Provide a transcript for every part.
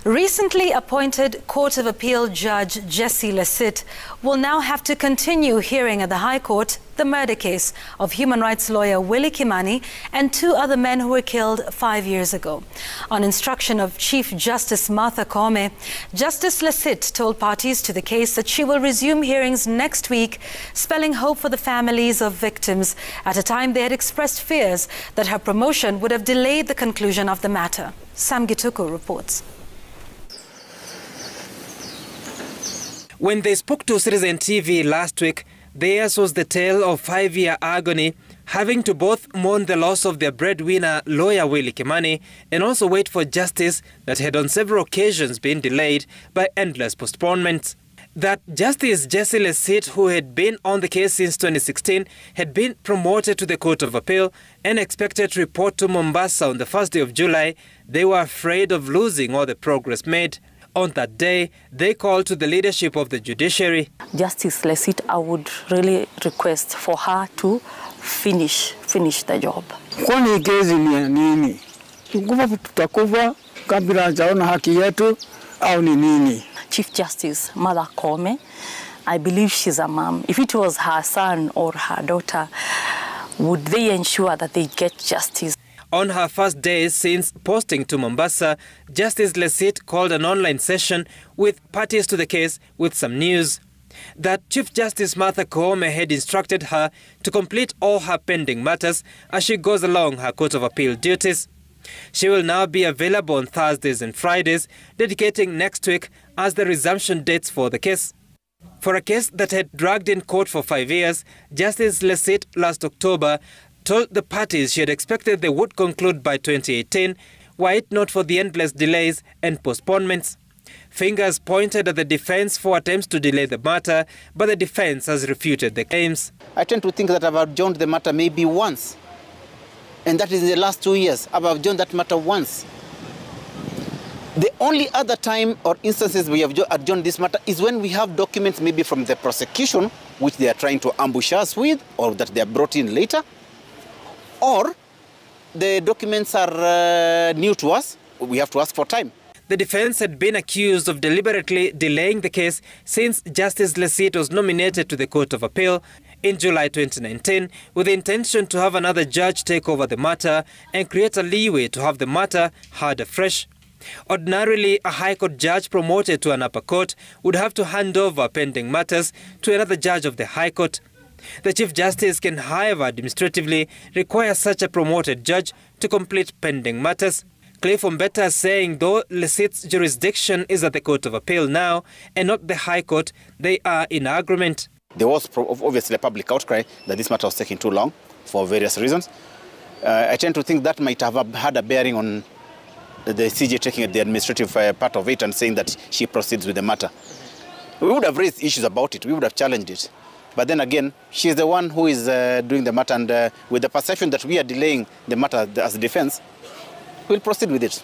Recently appointed Court of Appeal Judge Jessie Lesit will now have to continue hearing at the High Court the murder case of human rights lawyer Willie Kimani and two other men who were killed 5 years ago. On instruction of Chief Justice Martha Koome, Justice Lesit told parties to the case that she will resume hearings next week, spelling hope for the families of victims at a time they had expressed fears that her promotion would have delayed the conclusion of the matter. Sam Gituku reports. When they spoke to Citizen TV last week, theirs was the tale of 5-year agony, having to both mourn the loss of their breadwinner, lawyer Willie Kimani, and also wait for justice that had on several occasions been delayed by endless postponements. That Justice Jessie Lesit, who had been on the case since 2016, had been promoted to the Court of Appeal and expected to report to Mombasa on the first day of July, they were afraid of losing all the progress made. On that day, they called to the leadership of the judiciary. Justice Lesit, I would really request for her to finish the job. Kwani kesi ni nini? Tukufa tutakufa kabla hajaona haki yetu au ni nini? Chief Justice Martha Koome, I believe she's a mom. If it was her son or her daughter, would they ensure that they get justice? On her first day since posting to Mombasa, Justice Lesit called an online session with parties to the case with some news. That Chief Justice Martha Koome had instructed her to complete all her pending matters as she goes along her Court of Appeal duties. She will now be available on Thursdays and Fridays, dedicating next week as the resumption dates for the case. For a case that had dragged in court for 5 years, Justice Lesit last October told the parties she had expected they would conclude by 2018, were it not for the endless delays and postponements. Fingers pointed at the defense for attempts to delay the matter, but the defense has refuted the claims. I tend to think that I've adjourned the matter maybe once, and that is in the last 2 years. I've adjourned that matter once. The only other time or instances we have adjourned this matter is when we have documents maybe from the prosecution, which they are trying to ambush us with, or that they are brought in later, or the documents are new to us. We have to ask for time. The defense had been accused of deliberately delaying the case since Justice Lesit was nominated to the Court of Appeal in July 2019 with the intention to have another judge take over the matter and create a leeway to have the matter heard afresh. Ordinarily, a High Court judge promoted to an upper court would have to hand over pending matters to another judge of the High Court. The Chief Justice can, however, administratively require such a promoted judge to complete pending matters. Cliff Ombeta saying though Lesit's jurisdiction is at the Court of Appeal now and not the High Court, they are in agreement. There was obviously a public outcry that this matter was taking too long for various reasons. I tend to think that might have had a bearing on the CJ taking the administrative part of it and saying that she proceeds with the matter. We would have raised issues about it. We would have challenged it. But then again, she's the one who is doing the matter, and with the perception that we are delaying the matter as a defense, we'll proceed with it.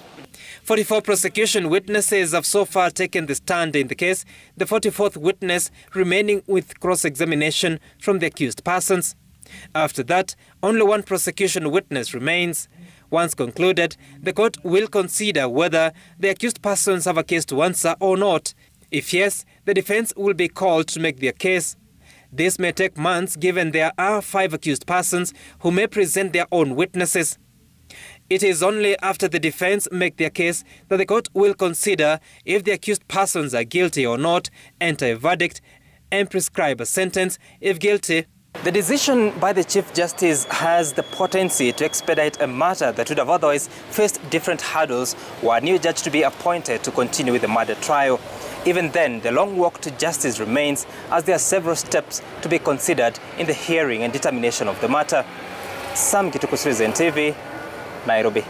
44 prosecution witnesses have so far taken the stand in the case, the 44th witness remaining with cross-examination from the accused persons. After that, only one prosecution witness remains. Once concluded, the court will consider whether the accused persons have a case to answer or not. If yes, the defense will be called to make their case. This may take months given there are 5 accused persons who may present their own witnesses. It is only after the defense make their case that the court will consider if the accused persons are guilty or not, enter a verdict, and prescribe a sentence if guilty. The decision by the Chief Justice has the potency to expedite a matter that would have otherwise faced different hurdles were a new judge to be appointed to continue with the murder trial. Even then, the long walk to justice remains as there are several steps to be considered in the hearing and determination of the matter. Sam Gituku, Citizen TV, Nairobi.